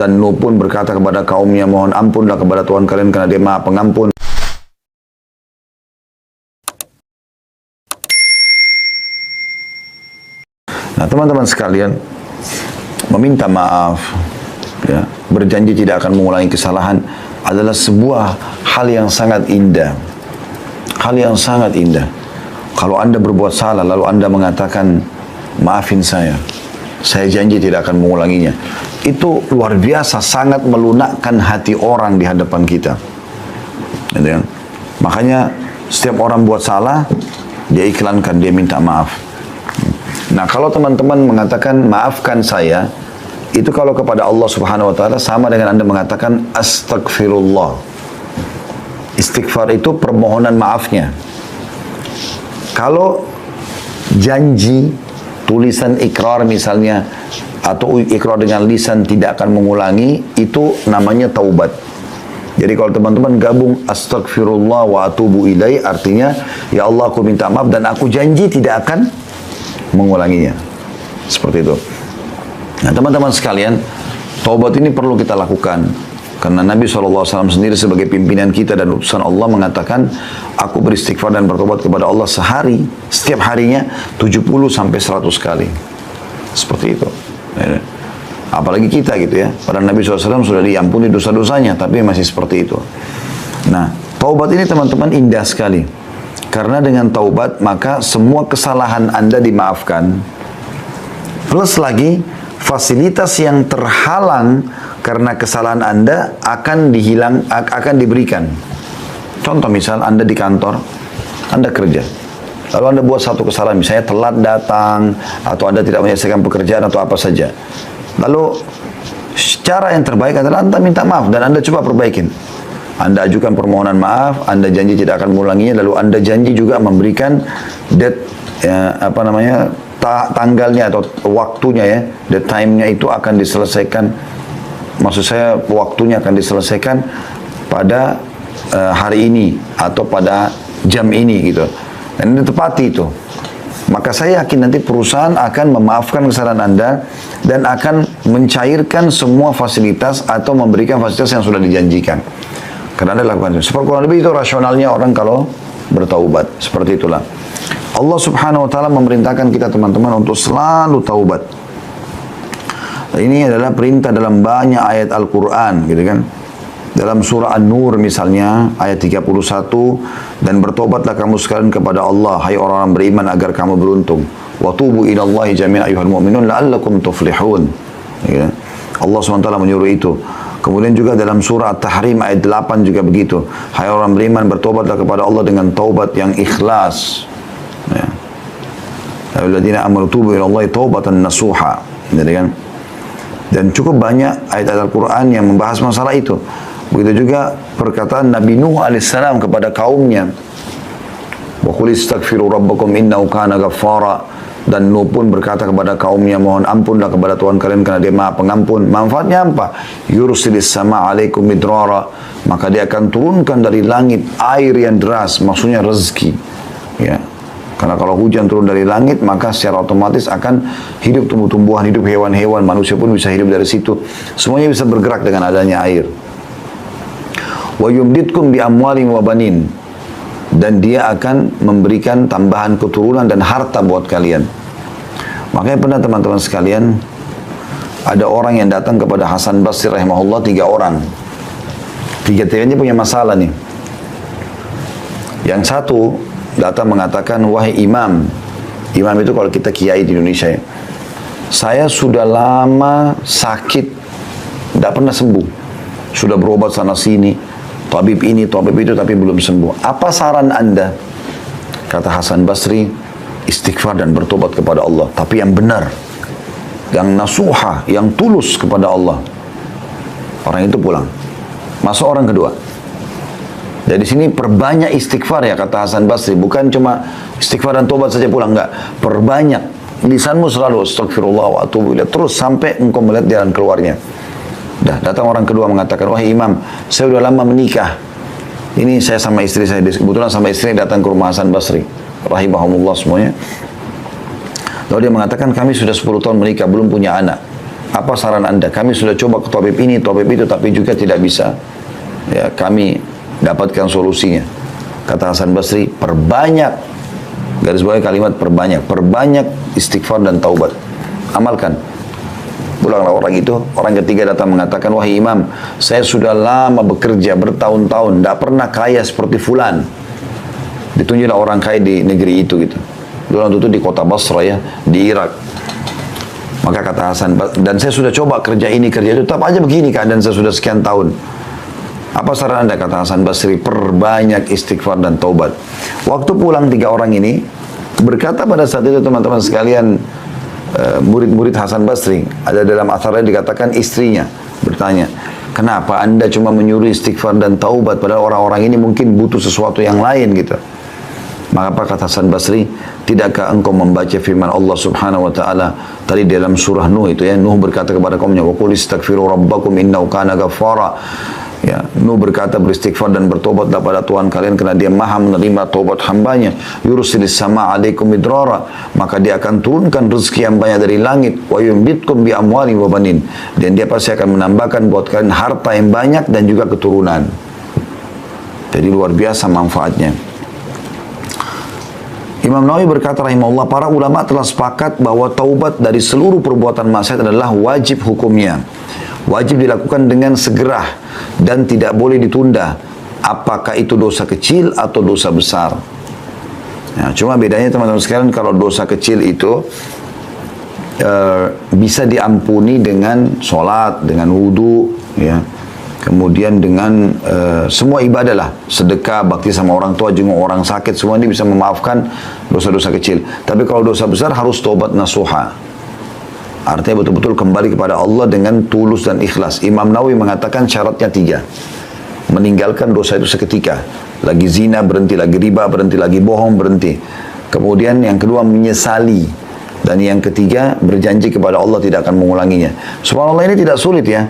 Dan Nuh pun berkata kepada kaumnya, mohon ampunlah kepada Tuhan kalian karena dia Maha Pengampun. Nah, teman-teman sekalian, meminta maaf, ya, berjanji tidak akan mengulangi kesalahan adalah sebuah hal yang sangat indah. Hal yang sangat indah. Kalau Anda berbuat salah lalu Anda mengatakan, maafin saya janji tidak akan mengulanginya. Itu luar biasa, sangat melunakkan hati orang di hadapan kita. Makanya setiap orang buat salah, dia iklankan, dia minta maaf. Nah, kalau teman-teman mengatakan maafkan saya, itu kalau kepada Allah Subhanahu wa taala sama dengan Anda mengatakan astagfirullah. Istighfar itu permohonan maafnya. Kalau janji, tulisan ikrar misalnya, atau ikrar dengan lisan tidak akan mengulangi, itu namanya taubat. Jadi kalau teman-teman gabung astagfirullah wa atubu ilaih, artinya ya Allah aku minta maaf dan aku janji tidak akan mengulanginya. Seperti itu. Nah, teman-teman sekalian, taubat ini perlu kita lakukan. Karena Nabi SAW sendiri sebagai pimpinan kita dan utusan Allah mengatakan, aku beristighfar dan bertobat kepada Allah sehari, setiap harinya 70 sampai 100 kali. Seperti itu. Apalagi kita gitu ya. Padahal Nabi SAW sudah diampuni dosa-dosanya, tapi masih seperti itu. Nah, taubat ini teman-teman indah sekali. Karena dengan taubat, maka semua kesalahan Anda dimaafkan. Plus lagi, fasilitas yang terhalang karena kesalahan Anda akan diberikan. Contoh misal Anda di kantor, Anda kerja, lalu Anda buat satu kesalahan, misalnya telat datang, atau Anda tidak menyelesaikan pekerjaan atau apa saja. Lalu cara yang terbaik adalah Anda minta maaf dan Anda coba perbaikin. Anda ajukan permohonan maaf, Anda janji tidak akan mengulanginya, lalu Anda janji juga memberikan tanggalnya atau waktunya ya, the time-nya itu akan diselesaikan. Maksud saya waktunya akan diselesaikan pada hari ini atau pada jam ini gitu. Dan ini tepati itu. Maka saya yakin nanti perusahaan akan memaafkan kesalahan Anda dan akan mencairkan semua fasilitas atau memberikan fasilitas yang sudah dijanjikan. Karena Anda lakukan itu. Seperti kurang lebih itu rasionalnya orang kalau bertaubat. Seperti itulah. Allah Subhanahu wa taala memerintahkan kita teman-teman untuk selalu taubat. Ini adalah perintah dalam banyak ayat Al-Quran, gitu kan. Dalam surah An-Nur misalnya, ayat 31, dan bertobatlah kamu sekalian kepada Allah, hai orang-orang beriman, agar kamu beruntung. Wa tubu ilallahi jami'an ayyuhal mu'minun la'allakum tuflihun. Ya. Allah SWT menyuruh itu. Kemudian juga dalam surah At-Tahrim ayat 8 juga begitu. Hai orang beriman, bertobatlah kepada Allah dengan taubat yang ikhlas. Ya. Alladzina amanu tubu ilallahi taubatan nasuha. Jadi kan. Dan cukup banyak ayat-ayat Al-Quran yang membahas masalah itu. Begitu juga perkataan Nabi Nuh AS kepada kaumnya. Wa qul istaghfiru rabbakum innahu kana ghaffara. Dan Nuh pun berkata kepada kaumnya, mohon ampunlah kepada Tuhan kalian karena dia Maha Pengampun. Manfaatnya apa? Yursilis sama alaikum midrara. Maka dia akan turunkan dari langit air yang deras, maksudnya rezeki. Ya. Karena kalau hujan turun dari langit, maka secara otomatis akan hidup tumbuh-tumbuhan, hidup hewan-hewan, manusia pun bisa hidup dari situ. Semuanya bisa bergerak dengan adanya air. Wa yumditkum bi amwalin wa banin. Dan dia akan memberikan tambahan keturunan dan harta buat kalian. Makanya pernah teman-teman sekalian, ada orang yang datang kepada Hasan Basri rahimahullah, 3 orang. Tiga-tiganya punya masalah nih. Yang satu datang mengatakan, wahai imam. Imam itu kalau kita kiai di Indonesia ya. Saya sudah lama sakit, tidak pernah sembuh. Sudah berobat sana sini, tabib ini, tabib itu, tapi belum sembuh. Apa saran Anda? Kata Hasan Basri, istighfar dan bertobat kepada Allah. Tapi yang benar, yang nasuha, yang tulus kepada Allah. Orang itu pulang. Masuk orang kedua. Dari sini perbanyak istighfar ya, kata Hasan Basri. Bukan cuma istighfar dan tobat saja pulang, enggak. Perbanyak. Lisanmu selalu astagfirullah wa atubu ilaih. Terus sampai engkau melihat jalan keluarnya. Datang orang kedua mengatakan, wahai imam, saya sudah lama menikah. Ini saya sama istri saya. Kebetulan sama istri datang ke rumah Hasan Basri. Rahimahumullah semuanya. Lalu dia mengatakan, kami sudah 10 tahun menikah, belum punya anak. Apa saran Anda? Kami sudah coba ke tabib ini, tabib itu, tapi juga tidak bisa. Ya, kami dapatkan solusinya. Kata Hasan Basri, perbanyak, garis bawah kalimat perbanyak istighfar dan taubat. Amalkan. Pulanglah orang itu, orang ketiga datang mengatakan, wahai imam, saya sudah lama bekerja bertahun-tahun, tidak pernah kaya seperti fulan. Ditunjuklah orang kaya di negeri itu gitu. Dulu itu di kota Basra ya, di Irak. Maka kata Hasan, dan saya sudah coba kerja ini, kerja itu, tetap aja begini keadaan saya sudah sekian tahun. Apa saran Anda? Kata Hasan Basri, perbanyak istighfar dan taubat. Waktu pulang tiga orang ini, berkata pada saat itu teman-teman sekalian, murid-murid Hasan Basri, ada dalam atharnya dikatakan istrinya bertanya, kenapa Anda cuma menyuruh istighfar dan taubat padahal orang-orang ini mungkin butuh sesuatu yang lain gitu. Maka apa kata Hasan Basri, tidakkah engkau membaca firman Allah Subhanahu wa taala tadi dalam surah Nuh itu ya, Nuh berkata kepada kaumnya, wa qul istaghfiru rabbakum innahu kana ghaffara. Ya, Nuh berkata beristighfar dan bertobatlah pada Tuhan kalian karena Dia Maha menerima taubat hambanya. Yursilis sama alaikum midrara, maka Dia akan turunkan rezeki yang banyak dari langit. Wa yumbitkum bi amwali wa banin, dan Dia pasti akan menambahkan buat kalian harta yang banyak dan juga keturunan. Jadi luar biasa manfaatnya. Imam Nawawi berkata rahimahullah, para ulama telah sepakat bahwa taubat dari seluruh perbuatan maksiat adalah wajib hukumnya. Wajib dilakukan dengan segera dan tidak boleh ditunda. Apakah itu dosa kecil atau dosa besar? Ya, cuma bedanya teman-teman sekalian, kalau dosa kecil itu bisa diampuni dengan sholat, dengan wudu, ya. Kemudian dengan semua ibadah lah, sedekah, bakti sama orang tua, jenguk orang sakit, semua ini bisa memaafkan dosa-dosa kecil. Tapi kalau dosa besar harus taubat nasuha. Artinya betul-betul kembali kepada Allah dengan tulus dan ikhlas. Imam Nawawi mengatakan syaratnya 3. Meninggalkan dosa itu seketika. Lagi zina berhenti, lagi riba berhenti, lagi bohong berhenti. Kemudian yang kedua menyesali. Dan yang ketiga berjanji kepada Allah tidak akan mengulanginya. Subhanallah, ini tidak sulit ya.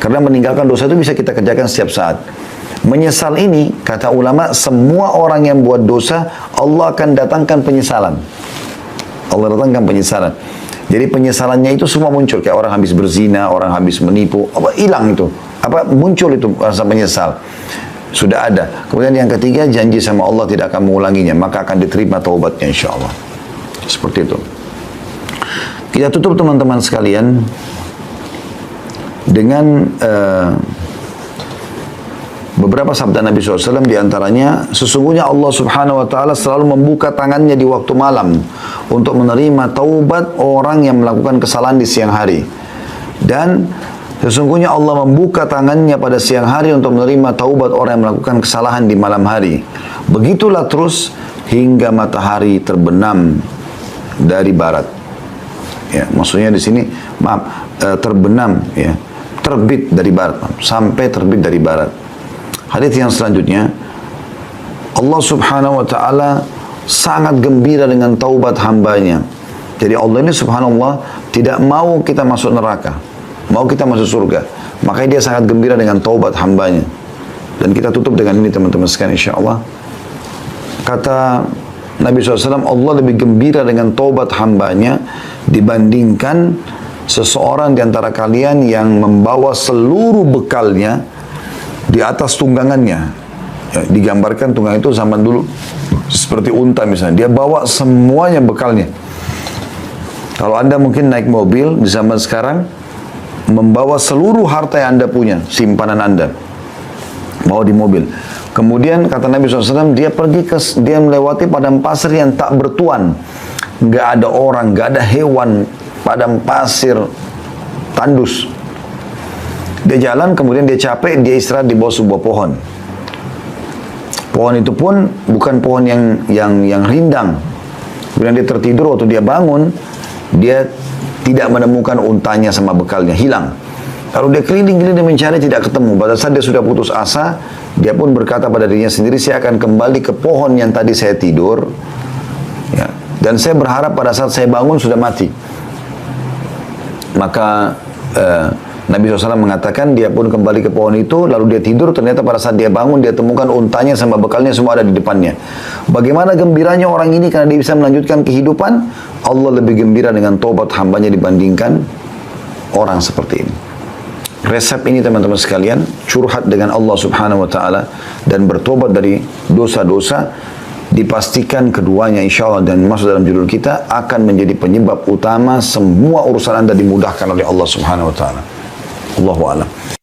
Karena meninggalkan dosa itu bisa kita kerjakan setiap saat. Menyesal ini, kata ulama, semua orang yang buat dosa, Allah akan datangkan penyesalan. Allah datangkan penyesalan. Jadi penyesalannya itu semua muncul. Kayak orang habis berzina, orang habis menipu, apa hilang itu. Apa muncul itu rasa menyesal. Sudah ada. Kemudian yang ketiga, janji sama Allah tidak akan mengulanginya. Maka akan diterima taubatnya insya Allah. Seperti itu. Kita tutup teman-teman sekalian dengan beberapa sabda Nabi SAW, diantaranya, sesungguhnya Allah Subhanahu Wa Taala selalu membuka tangannya di waktu malam untuk menerima taubat orang yang melakukan kesalahan di siang hari, dan sesungguhnya Allah membuka tangannya pada siang hari untuk menerima taubat orang yang melakukan kesalahan di malam hari. Begitulah terus hingga matahari terbenam dari barat. Ya, maksudnya di sini terbenam, ya, terbit dari barat, sampai terbit dari barat. Hadis yang selanjutnya, Allah Subhanahu wa taala sangat gembira dengan taubat hambanya. Jadi Allah ini subhanallah tidak mau kita masuk neraka, mau kita masuk surga. Makanya Dia sangat gembira dengan taubat hambanya. Dan kita tutup dengan ini teman-teman sekalian insyaallah. Kata Nabi SAW, Allah lebih gembira dengan taubat hambanya dibandingkan seseorang di antara kalian yang membawa seluruh bekalnya di atas tunggangannya. Ya, digambarkan tunggang itu zaman dulu seperti unta misalnya. Dia bawa semuanya bekalnya. Kalau Anda mungkin naik mobil di zaman sekarang, membawa seluruh harta yang Anda punya, simpanan Anda, bawa di mobil. Kemudian kata Nabi SAW, dia melewati padang pasir yang tak bertuan. Nggak ada orang, nggak ada hewan, padang pasir tandus. Dia jalan, kemudian dia capek, dia istirahat di bawah sebuah pohon. Pohon itu pun bukan pohon yang rindang. Kemudian dia tertidur, waktu dia bangun, dia tidak menemukan untanya sama bekalnya, hilang. Lalu dia keliling-keliling mencari, tidak ketemu. Pada saat dia sudah putus asa, dia pun berkata pada dirinya sendiri, saya akan kembali ke pohon yang tadi saya tidur, ya, dan saya berharap pada saat saya bangun sudah mati. Maka Nabi SAW mengatakan dia pun kembali ke pohon itu, lalu dia tidur, ternyata pada saat dia bangun, dia temukan untanya sama bekalnya semua ada di depannya. Bagaimana gembiranya orang ini karena dia bisa melanjutkan kehidupan. Allah lebih gembira dengan taubat hambanya dibandingkan orang seperti ini. Resep ini teman-teman sekalian, curhat dengan Allah Subhanahu wa taala dan bertobat dari dosa-dosa, dipastikan keduanya insya Allah dan masuk dalam judul kita akan menjadi penyebab utama semua urusan Anda dimudahkan oleh Allah Subhanahu wa taala. Allahu a'lam.